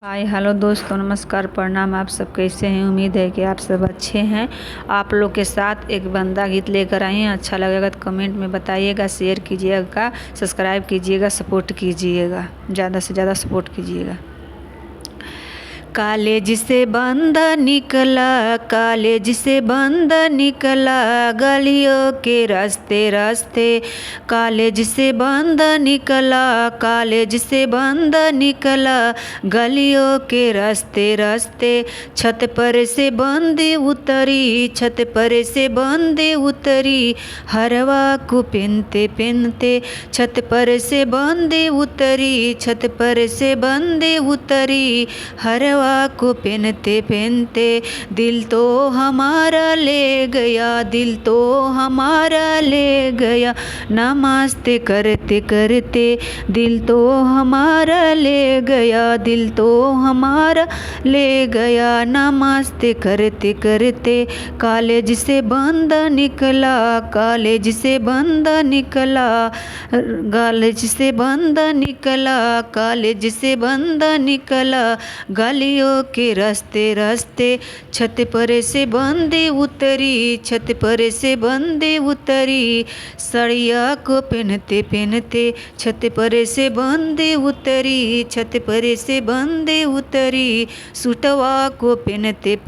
Hi hello दोस्तों, नमस्कार, प्रणाम। आप सब कैसे हैं? उम्मीद है कि आप सब अच्छे हैं। आप लोग के साथ एक बंदा गीत लेकर आए हैं। अच्छा लगेगा तो कमेंट में बताइएगा, शेयर कीजिएगा, सब्सक्राइब कीजिएगा, सपोर्ट कीजिएगा, ज़्यादा से ज़्यादा सपोर्ट कीजिएगा। कॉलेज से बंद निकला, कॉलेज से बंद निकला, गलियों के रास्ते रास्ते। कॉलेज से बंद निकला, कॉलेज से बंद निकला, गलियों के रास्ते रास्ते। छत पर से बंदी उतरी, छत पर से बंदी उतरी, हरवा को पहनते पहनते। छत पर से बंदी उतरी, छत पर से बंदी उतरी, हरवा को पहनते पहनते। दिल तो हमारा ले गया, दिल तो हमारा ले गया, नमस्ते करते करते। दिल तो हमारा ले गया, दिल तो हमारा ले गया, नमस्ते करते करते। कॉलेज से बंद निकला, कॉलेज से बंद निकला, कॉलेज से बंद निकला, कॉलेज से बंद निकला, गलियों के रास्ते रास्ते। छत पर से बंदी उतरी, छत पर से बंदी उतरी, सड़िया को पहनते पहनते। छत पर से बंदी उतरी, छत पर से बंदी उतरी, सूटवा को पहनते पहनते।